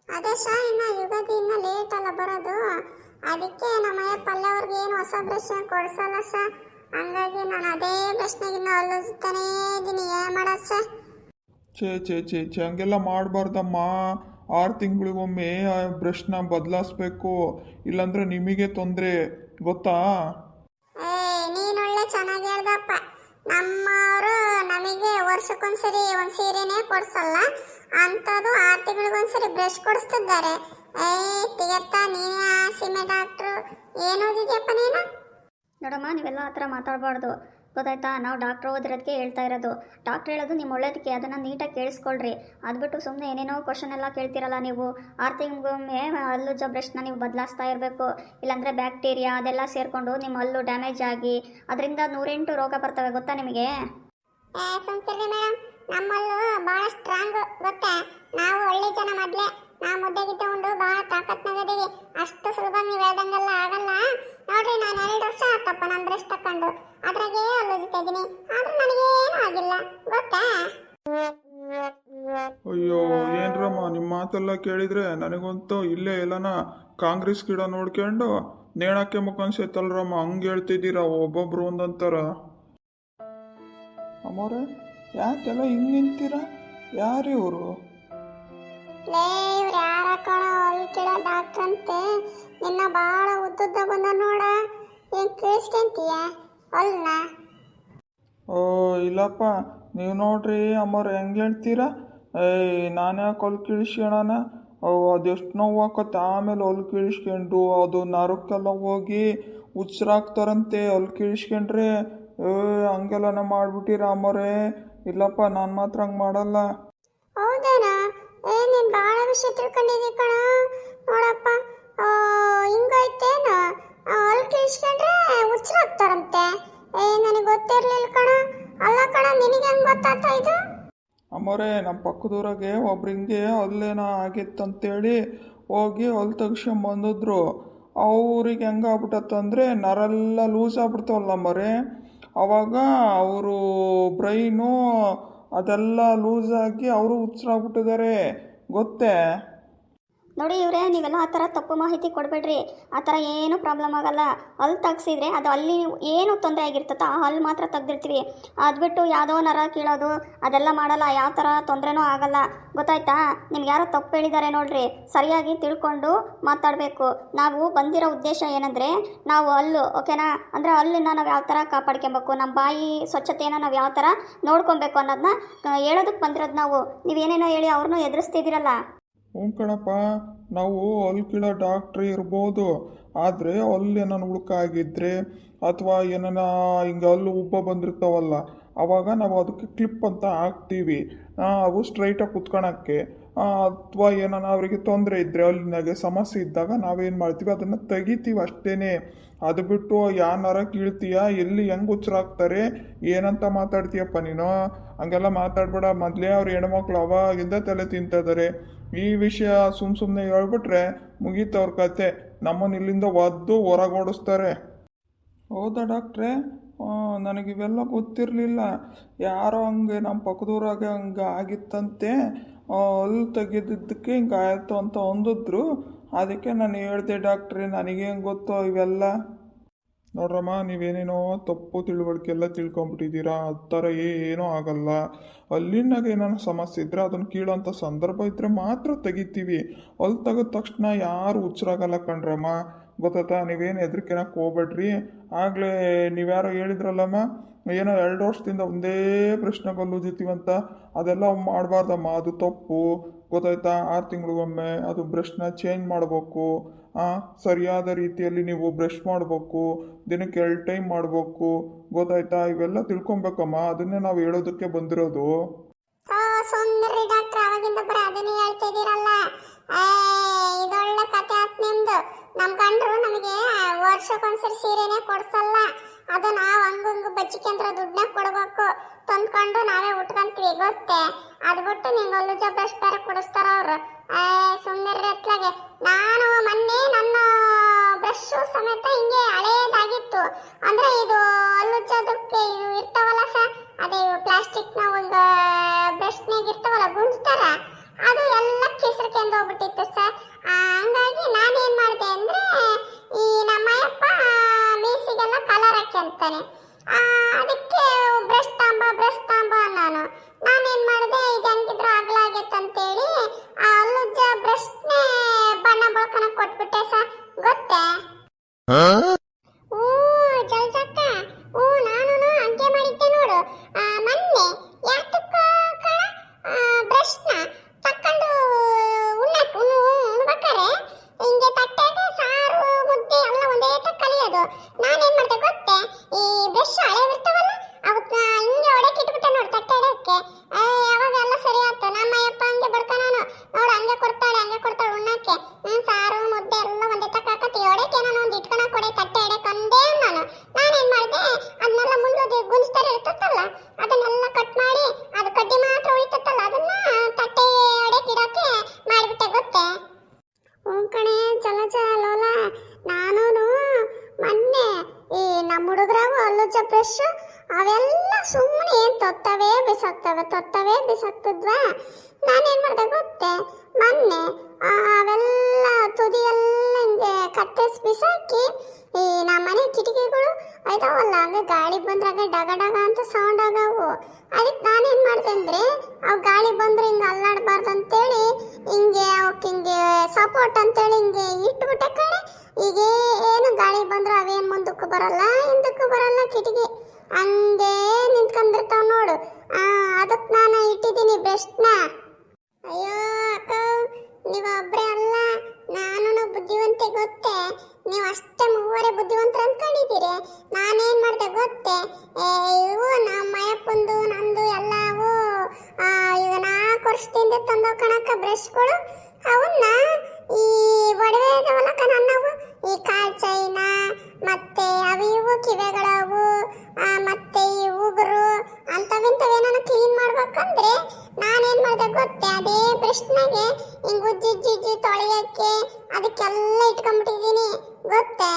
ಅದೇ ಇನ್ನ ಯುಗಾದಿ ಇನ್ನ ಲೇಟ್ ಅಲ್ಲ ಬರೋದು. ಅದಕ್ಕೆ ನಮ್ಮಯ್ಯ ಪಲ್ಯ ಅವ್ರಿಗೆ ಏನು ಹೊಸ ಬ್ರಷ್ ಕೊಡ್ಸಲ್ಲ ಹಂಗಾಗಿ ನಾನು ಅದೇ ಬ್ರಷ್ನಾಗಿನ್ನ ಹಲ್ಲುಜ್ತಾನೇ ಇದೀನಿ. ಏನ್ ಮಾಡೋದು ಛೇ ಹಂಗೆಲ್ಲ ಮಾಡಬಾರ್ದಮ್ಮ. 6 ತಿಂಗಳಿಗೊಮ್ಮೆ ಬ್ರಷ್ನ ಬದಲಾಯಿಸ್ಬೇಕು, ಇಲ್ಲಾಂದ್ರೆ ನಿಮಗೆ ತೊಂದರೆ, ಗೊತ್ತಾ? ನೀನೊಳ್ಳೆ ಚೆನ್ನಾಗಿ ಹೇಳ್ದಪ್ಪ. ನಮ್ಮವರು ನಮಗೆ ವರ್ಷಕ್ಕೊಂದ್ಸರಿ ಒಂದು ಸೀರೆನೇ ಕೊಡ್ಸಲ್ಲ, ಅಂಥದ್ದು 6 ತಿಂಗಳಿಗೊಂದ್ಸರಿ ಬ್ರಷ್ ಕೊಡಿಸ್ತಿದ್ದಾರೆ. ತಿಗತ್ತ ನೀನೇ ಸೀಮೆ ಡಾಕ್ಟ್ರು, ಏನು ಓದಿದ್ಯಪ್ಪ ನೀನು? ನೋಡಮ್ಮ, ನೀವೆಲ್ಲ ಆ ಥರ ಮಾತಾಡಬಾರ್ದು, ಗೊತ್ತಾಯ್ತಾ? ನಾವು ಡಾಕ್ಟ್ರ್ ಓದಿರೋದಕ್ಕೆ ಹೇಳ್ತಾ ಇರೋದು. ಡಾಕ್ಟ್ರ್ ಹೇಳೋದು ನಿಮ್ಮ ಒಳ್ಳೇದಕ್ಕೆ, ಅದನ್ನು ನೀಟಾಗಿ ಕೇಳಿಸ್ಕೊಳ್ರಿ. ಅದ್ಬಿಟ್ಟು ಸುಮ್ಮನೆ ಏನೇನೋ ಕ್ವಶನ್ ಎಲ್ಲ ಕೇಳ್ತಿರಲ್ಲ ನೀವು. 6 ತಿಂಗಳಿಗೊಮ್ಮೆ ಹಲ್ಲುಜ್ಜೋ ಬ್ರಷ್ನ ನೀವು ಬದಲಾಯಿಸ್ತಾ ಇರಬೇಕು, ಇಲ್ಲಾಂದರೆ ಬ್ಯಾಕ್ಟೀರಿಯಾ ಅದೆಲ್ಲ ಸೇರಿಕೊಂಡು ನಿಮ್ಮ ಹಲ್ಲು ಡ್ಯಾಮೇಜ್ ಆಗಿ ಅದರಿಂದ 108 ರೋಗ ಬರ್ತವೆ, ಗೊತ್ತಾ ನಿಮಗೆ? ಸುಮ್ಕಿರ್ರಿ ಮೇಡಮ್, ನಮ್ಮಲ್ಲೂ ಭಾಳ ಸ್ಟ್ರಾಂಗ್ ಗೊತ್ತಾ? ನಾವು ಒಳ್ಳೆ ಜನ ಮೊದಲೇ. ನಾವು ಮುದ್ದೆ ಗಿದ್ದೆ ಉಂಡು ಭಾಳ ತಾಕತ್ನಾಗದೀವಿ. ಅಷ್ಟು ಸುಲಭ ನೀವು ಹೇಳ್ದಂಗೆಲ್ಲ ಆಗಲ್ಲ ನೋಡ್ರಿ. ನಾನು 2 ವರ್ಷ ಆತಪ್ಪ ನಾನು ಬ್ರಷ್ ತಕೊಂಡು ಅದ್ರಾಗೆ ಹಲ್ಲುಜ್ತಾ ಇದ್ದೀನಿ, ಆದ್ರೂ ನನಗೇನು ಆಗಿಲ್ಲ, ಗೊತ್ತಾ? ಅಯ್ಯೋ ಏನ್ರಮ್ಮ, ನಿಮ್ಮ ಮಾತೆಲ್ಲ ಕೇಳಿದ್ರೆ ನನಗಂತೂ ಇಲ್ಲೇ ಎಲ್ಲನ ಕಾಂಗ್ರೆಸ್ ಗಿಡ ನೋಡ್ಕೊಂಡು ನೇಣಕ್ಕೆ ಮುಖನ್ಸೈತಲ್ರಮ್ಮ. ಹಂಗೆ ಹೇಳ್ತಿದ್ದೀರಾ ಒಬ್ಬೊಬ್ರು ಒಂದಂತಾರ. ಅಮ್ಮವ್ರೆ, ಯಾಕೆಲ್ಲ ಹಿಂಗೆ ನಿಂತೀರಾ? ಯಾರು ಇವರು? ಲೇ, ಇವ್ರು ಯಾರ ಕಣ? ಹೊಲ್ಕಿಡ ಡಾಕ್ಟ್ರ್ ಅಂತೆ. ನಿನ್ನ ಭಾಳ ಉದ್ದುದ್ದ ಬಂದ ನೋಡ. ಏನು ಕೇಳಿಸ್ಕೊಂತೀಯ ಹೊಲ್ನ? ಓ ಇಲ್ಲಪ್ಪ, ನೀವು ನೋಡ್ರಿ ಅಮ್ಮವ್ರು ಹೆಂಗೆ ಹೇಳ್ತೀರಾ? ನಾನು ಯಾಕೆ ಹೊಲ್ ಕಿಳಿಸ್ಕೊಳ್ಳೋಣ? ಅದೆಷ್ಟು ನೋವು ಹಾಕತ್ತೆ. ಆಮೇಲೆ ಹೊಲ್ ಕಿಳಿಸ್ಕೊಂಡು ಅದು ನರಕ್ಕೆಲ್ಲ ಹೋಗಿ ಉಚ್ಚಾಗ್ತಾರಂತೆ ಹೊಲ್ ಕಿಳಿಸ್ಕೊಂಡ್ರೆ. ಹಂಗೆಲ್ಲನ ಮಾಡಿಬಿಟ್ಟಿರ ಅಮ್ಮವ್ರೆ? ಇಲ್ಲಪ್ಪ, ನಾನು ಮಾತ್ರ ಹಂಗೆ ಮಾಡಲ್ಲ. ಹೌದೇನಾ? ನೀನು ಭಾಳ ವಿಷಯ ತಿಳ್ಕೊಂಡಿದ್ದೀ ಕಣ. ನೋಡಪ್ಪ, ಹಿಂಗೈತೇನು? ಹೊಲ್ ಕಿಳಿಸ್ಕೊಂಡ್ರೆ ಉಚ್ಚಾಗ್ತಾರಂತೆ. ನನಗೆ ಗೊತ್ತಿರಲಿಲ್ಲ ಕಣ. ಅಲ್ಲ ಕಣ, ನಿನಗೆ ಹೆಂಗೆ ಗೊತ್ತಾತ ಇದು? ಅಮ್ಮವ್ರೆ, ನಮ್ಮ ಪಕ್ಕದೂರಾಗೆ ಒಬ್ರಿಂಗೆ ಅಲ್ಲೇನೋ ಆಗಿತ್ತಂತೇಳಿ ಹೋಗಿ ಹೊಲ್ ತೆಗ್ಸ್ಕೊಂಬಂದಿದ್ರು. ಅವ್ರಿಗೆ ಹೆಂಗೆ ಆಗ್ಬಿಟ್ಟತ್ತಂದರೆ ನರೆಲ್ಲ ಲೂಸ್ ಆಗ್ಬಿಡ್ತಾವಲ್ಲ ಅಮ್ಮವ್ರೆ. ಆವಾಗ ಅವರು ಬ್ರೈನು ಅದೆಲ್ಲ ಲೂಸ್ ಆಗಿ ಅವರು ಹುಚ್ಚರಾಗ್ಬಿಟ್ಟಿದ್ದಾರೆ, ಗೊತ್ತೇ? ನೋಡಿ ಇವರೇ, ನೀವೆಲ್ಲ ಆ ಥರ ತಪ್ಪು ಮಾಹಿತಿ ಕೊಡಬೇಡ್ರಿ. ಆ ಥರ ಏನೂ ಪ್ರಾಬ್ಲಮ್ ಆಗಲ್ಲ. ಹಲ್ಲು ತೆಗ್ಸಿದ್ರೆ ಅದು ಅಲ್ಲಿ ಏನು ತೊಂದರೆ ಆಗಿರ್ತೈತೋ ಆ ಹಲ್ಲು ಮಾತ್ರ ತೆಗ್ದಿರ್ತೀವಿ. ಅದು ಬಿಟ್ಟು ಯಾವುದೋ ನರ ಕೀಳೋದು ಅದೆಲ್ಲ ಮಾಡಲ್ಲ. ಯಾವ ಥರ ತೊಂದರೆನೂ ಆಗಲ್ಲ, ಗೊತ್ತಾಯ್ತಾ? ನಿಮ್ಗೆ ಯಾರೋ ತಪ್ಪು ಹೇಳಿದ್ದಾರೆ ನೋಡ್ರಿ, ಸರಿಯಾಗಿ ತಿಳ್ಕೊಂಡು ಮಾತಾಡಬೇಕು. ನಾವು ಬಂದಿರೋ ಉದ್ದೇಶ ಏನಂದರೆ, ನಾವು ಹಲ್ಲು ಓಕೆನಾ, ಅಂದರೆ ಹಲ್ಲನ್ನು ನಾವು ಯಾವ ಥರ ಕಾಪಾಡ್ಕೊಬೇಕು, ನಮ್ಮ ಬಾಯಿ ಸ್ವಚ್ಛತೆಯನ್ನು ನಾವು ಯಾವ ಥರ ನೋಡ್ಕೊಬೇಕು ಅನ್ನೋದನ್ನ ಹೇಳೋದಕ್ಕೆ ಬಂದಿರೋದು ನಾವು. ನೀವೇನೇನೋ ಹೇಳಿ ಅವ್ರನ್ನೂ ಎದುರಿಸ್ತಿದ್ದೀರಲ್ಲ. ಹ್ಞೂ ಕಣಪ್ಪ, ನಾವು ಹಲ್ಲು ಕೀಳೋ ಡಾಕ್ಟ್ರಿ ಇರ್ಬೋದು, ಆದರೆ ಹಲ್ಲು ಏನಾನ ಉಳ್ಕಾಗಿದ್ರೆ ಅಥವಾ ಏನಾನ ಹಿಂಗೆ ಹಲ್ಲು ಉಬ್ಬ ಬಂದಿರ್ತಾವಲ್ಲ, ಆವಾಗ ನಾವು ಅದಕ್ಕೆ ಕ್ಲಿಪ್ ಅಂತ ಹಾಕ್ತೀವಿ, ಅವು ಸ್ಟ್ರೈಟಾಗಿ ಕುತ್ಕೊಳಕ್ಕೆ. ಅಥವಾ ಏನಾನ ಅವರಿಗೆ ತೊಂದರೆ ಇದ್ದರೆ ಹಲ್ಲಿನಾಗೆ ಸಮಸ್ಯೆ ಇದ್ದಾಗ ನಾವೇನು ಮಾಡ್ತೀವಿ, ಅದನ್ನು ತೆಗಿತೀವಿ ಅಷ್ಟೇ. ಅದು ಬಿಟ್ಟು ಯಾನಾರ ಕೀಳ್ತೀಯ, ಎಲ್ಲಿ ಹೆಂಗೆ ಹುಚ್ಚರಾಗ್ತಾರೆ, ಏನಂತ ಮಾತಾಡ್ತೀಯಪ್ಪ ನೀನು? ಹಂಗೆಲ್ಲ ಮಾತಾಡ್ಬೇಡ. ಮೊದಲೇ ಅವ್ರು ಹೆಣ್ಮಕ್ಳು ಅವಾಗಿಂದ ತಲೆ ತಿಂತಿದ್ದಾರೆ. ಈ ವಿಷಯ ಸುಮ್ಮನೆ ಹೇಳ್ಬಿಟ್ರೆ ಮುಗೀತವ್ರ ಕತೆ. ನಮ್ಮನ್ನು ಇಲ್ಲಿಂದ ಒದ್ದು ಹೊರಗೋಡಿಸ್ತಾರೆ. ಹೌದಾ ಡಾಕ್ಟ್ರೇ? ನನಗಿವೆಲ್ಲ ಗೊತ್ತಿರಲಿಲ್ಲ. ಯಾರೋ ಹಂಗೆ ನಮ್ಮ ಪಕ್ಕದೂರಾಗೆ ಹಂಗೆ ಆಗಿತ್ತಂತೆ, ಹಲ್ಲು ತೆಗೆದಿದ್ದಕ್ಕೆ ಹಿಂಗೆ ಆಯಿತು ಅಂತ ಅಂದಿದ್ರು. ಅದಕ್ಕೆ ನಾನು ಹೇಳಿದೆ ಡಾಕ್ಟ್ರೇ, ನನಗೇನು ಗೊತ್ತೋ ಇವೆಲ್ಲ. ನೋಡ್ರಮ್ಮ, ನೀವೇನೇನೋ ತಪ್ಪು ತಿಳುವಳಿಕೆ ಎಲ್ಲ ತಿಳ್ಕೊಂಬಿಟ್ಟಿದ್ದೀರಾ. ಆ ಥರ ಏನೂ ಆಗಲ್ಲ. ಅಲ್ಲಿನಾಗ ಏನಾನ ಸಮಸ್ಯೆ ಇದ್ದರೆ ಅದನ್ನು ಕೀಳೋಂಥ ಸಂದರ್ಭ ಇದ್ದರೆ ಮಾತ್ರ ತೆಗಿತೀವಿ. ಅಲ್ಲಿ ತೆಗೆದ ತಕ್ಷಣ ಯಾರು ಹುಚ್ಚರಾಗಲ್ಲ ಕಣ್ರಮ್ಮ, ಗೊತ್ತಾಯ್ತಾ? ನೀವೇನು ಹೆದರಿಕೆನಕ್ಕೆ ಹೋಗ್ಬೇಡ್ರಿ. ಆಗಲೇ ನೀವ್ಯಾರೋ ಹೇಳಿದ್ರಲ್ಲಮ್ಮ, ಏನೋ 2 ವರ್ಷದಿಂದ ಒಂದೇ ಪ್ರಶ್ನೆಗೆ ಹಲ್ಲುಜ್ತೀವಂತ. ಅದೆಲ್ಲ ಮಾಡಬಾರ್ದಮ್ಮ, ಅದು ತಪ್ಪು, ಗೊತ್ತಾಯ್ತಾ? 6 ತಿಂಗಳಿಗೊಮ್ಮೆ ಅದು ಬ್ರಷ್ನ ಚೇಂಜ್ ಮಾಡಬೇಕು. ಸರಿಯಾದ ರೀತಿಯಲ್ಲಿ ನೀವು ಬ್ರಷ್ ಮಾಡಬೇಕು, ದಿನಕ್ಕೆ 2 ಟೈಮ್ ಮಾಡಬೇಕು, ಗೊತ್ತಾಯ್ತಾ? ಇವೆಲ್ಲ ತಿಳ್ಕೊಬೇಕಮ್ಮ, ಅದನ್ನೇ ನಾವು ಹೇಳೋದಕ್ಕೆ ಬಂದಿರೋದು. ಸುಂದರಿ ಡಾಕ್ಟ್ರ್, ಅವಾಗಿಂದ ಬರೀ ಅದನ್ನೇ ಹೇಳ್ತಿದ್ದೀರಲ್ಲ. ಇದೊಳ್ಳೆ ಕತೆ ಆತ್ ನಿಮ್ದು. ನಮ್ಮ ಗಂಡರು ನಮಗೆ ವರ್ಷಕ್ಕೊಂದ್ಸರಿ ಸೀರೆನೇ ಕೊಡ್ಸಲ್ಲ, ಅದು ನಾವು ಹಂಗಂಗು ಬಚ್ಚಿಕೆಂದ್ರ ದುಡ್ಡನ್ನ ಕೊಡ್ಬೇಕು, ತಂದ್ಕೊಂಡು ನಾವೇ ಉಟ್ಕೊಂತೀವಿ, ಗೊತ್ತೇ? ಅದು ಬಿಟ್ಟು ನಿಂಗೆ ಹಲ್ಲುಜ್ಜೋ ಬ್ರಷ್ ಬೇರೆ ಕೊಡಿಸ್ತಾರ ಅವರು. ಸುಮ್ಮನೆ ಎತ್ಲಾಗೆ ನಾನು ಮೊನ್ನೆ ನನ್ನ ಬ್ರಷ್ ಸಮೇತ ಹಿಂಗೆ ಹಳೇದಾಗಿತ್ತು. ಅಂದ್ರೆ ಇದು ಹಲ್ಲುಜ್ಜೋದಕ್ಕೆ ಇವು ಇರ್ತಾವಲ್ಲ ಸರ್, ಅದೇ ಪ್ಲಾಸ್ಟಿಕ್ ನಾವು ಒಂದು ಬ್ರಷ್ನಾಗ ಇರ್ತಾವಲ್ಲ ಗುಂಜ್ತಾರ, ಅದು ಎಲ್ಲ ಕಿಸ್ರಕೆಂದು ಹೋಗ್ಬಿಟ್ಟಿತ್ತು ಸರ್. ಓ ಜಲ್ಜಕ್ಕ, ಓ ನಾನು ಹಂಗೆ ಮಾಡಿದ್ದೆ ನೋಡು. ಮೊನ್ನೆ ಯಾತಕ್ಕ ಕಣ ಬ್ರಷ್ನ ತಕೊಂಡು ಉಣ್ಬೇಕಾರೆ ಹಿಂಗೆ ತಟ್ಟೆಗೆ ಸಾರು ಮುದ್ದೆ ಎಲ್ಲ ಒಂದೇ ಕಲಿಯೋದು. ನಾನೇನ್ ಮಾಡ್ದೆ ಗೊತ್ತೇ, ಈ ಬ್ರಷ್ ಹಳೆ ಇರ್ತಾವಲ್ಲ ಅವಕ್ಕ ಹಿಂಗೆ ಒಡಕ್ಕೆ ಇಟ್ಬಿಟ್ಟೆ ನೋಡು ತಟ್ಟೆ ಇಡಕ್ಕೆ. ಅವಾಗ ಎಲ್ಲ ಸರಿ ಆಯ್ತು. ನಮ್ಮ ಅಯ್ಯಪ್ಪ ಹಂಗೆ ಬರ್ತಾನ ನೋಡು, ಹಂಗೆ ಕೊಡ್ತಾಳೆ ಉಣ್ಣಕ್ಕೆ. ಸಾರು ಮುದ್ದೆ ಎಲ್ಲ ಒಂದೇ ತಕ್ಕಾಕತಿ ಒಡಕ್ಕೆ ನಾನು ಒಂದು ಇಟ್ಕೊಳಕ್ ಕೊಡೆ ತಟ್ಟೆ ಇಡಕ್ಕೆ ಒಂದೇ ನಾನು. ನಾನೇನ್ ಮಾಡ್ದೆ, ಅದನ್ನೆಲ್ಲ ಮುಂದೆ ಗುಂಜ್ತರ ಇರ್ತತ್ತಲ್ಲ ಅದನ್ನೆಲ್ಲ ಕಟ್ ಮಾಡಿ ಅದು ಕಡ್ಡಿ ಮಾತ್ರ ಉಳಿತತ್ತಲ್ಲ ಅದನ್ನ ತಟ್ಟೆ ಒಡಕ್ಕೆ ಇಡಕ್ಕೆ ಮಾಡಿಬಿಟ್ಟೆ ಗೊತ್ತೇ. ಕಣೆ ಚಲಚ ಲೋಲ, ನಾನು ಮೊನ್ನೆ ಈ ನಮ್ಮ ಹುಡುಗರಾವು ಅಲ್ಲುಜ್ಜ ಬ್ರಷ್ ಅವೆಲ್ಲ ಸುಮ್ಮನೆ ತೊತ್ತವೇ ಬಿಸಾಕ್ತಿದ್ವಾ. ನಾನೇನ್ ಮಾಡ್ದೆ ಗೊತ್ತೇ, ಮೊನ್ನೆ ಅವೆಲ್ಲ ತುದಿ ಎಲ್ಲ ಹಿಂಗೆ ಕತ್ತರಿಸಿ ಬಿಸಾಕಿ ಈ ನಮ್ಮನೆ ಕಿಟಕಿಗಳು ಇದಾವಲ್ಲ ಆಗ ಗಾಳಿ ಬಂದ್ರಾಗ ಡಗ ಡಗ ಅಂತ ಸೌಂಡ್ ಆಗವು. ಅದಕ್ಕೆ ನಾನೇನ್ ಮಾಡ್ದೆ ಅಂದ್ರೆ ಅವು ಗಾಳಿ ಬಂದ್ರೆ ಹಿಂಗೆ ಅಲ್ಲಾಡಬಾರ್ದು ಅಂತೇಳಿ ಹಿಂಗೆ ಅವಕ್ಕೆ ಹಿಂಗೆ ಸಪೋರ್ಟ್ ಅಂತೇಳಿ ಹಿಂಗೆ ಇಟ್ಬಿಟ್ಟೆ ಕಡೆ. ಈಗ ಏನು ಗಾಳಿ ಬಂದ್ರೆ ಅವೇನು ಮುಂದಕ್ಕೂ ಬರಲ್ಲ ಹಿಂದಕ್ಕೂ ಬರಲ್ಲ, ಕಿಟಕಿ ಹಂಗೆ ನಿಂತ್ಕೊಂಡಿರ್ತಾವ ನೋಡು. ಅದಕ್ಕೆ ನಾನು ಇಟ್ಟಿದ್ದೀನಿ ಬೆಸ್ಟ್ನ. ಅಯ್ಯೋ ಅಕ್ಕ, ನೀವು ಒಬ್ಬರೇ ಅಲ್ಲ, ನಾನು ಬುದ್ಧಿವಂತೆ ಗೊತ್ತೇ. ನೀವು ಅಷ್ಟೇ ಮೂವರೇ ಬುದ್ಧಿವಂತರು ಅಂದ್ಕೊಂಡಿದ್ದೀರಿ. ನಾನೇನ್ ಮಾಡ್ದೆ ಗೊತ್ತೇ, ಇವು ನಮ್ಮ ಅಯ್ಯಪ್ಪಂದು ನಂದು ಎಲ್ಲವೂ ಈಗ 4 ವರ್ಷದಿಂದ ತಂದವ ಕಣಕ್ಕ ಬ್ರಷ್ಗಳು. ಅವನ್ನ ಈ ಒಡವೆ ಇದಾವಲ್ಲಕ್ಕ ನನ್ನವು, ಈ ಕಾಲ್ ಚೈನ ಮತ್ತೆ ಅವು ಕಿವೆಗಳವು ಮತ್ತೆ ಈ ಉಗುರು ಅಂತವೇನಾನ ಕ್ಲೀನ್ ಮಾಡ್ಬೇಕಂದ್ರೆ ನಾನೇನ್ ಮಾಡ್ದೆ ಗೊತ್ತೇ, ಅದೇ ಬ್ರಷ್ನಾಗೆ ಹಿಂಗ್ ಉಜ್ಜಿ ತೊಳೆಯಕ್ಕೆ ಅದಕ್ಕೆಲ್ಲ ಇಟ್ಕೊಂಡ್ಬಿಟ್ಟಿದ್ದೀನಿ ಗೊತ್ತೇ.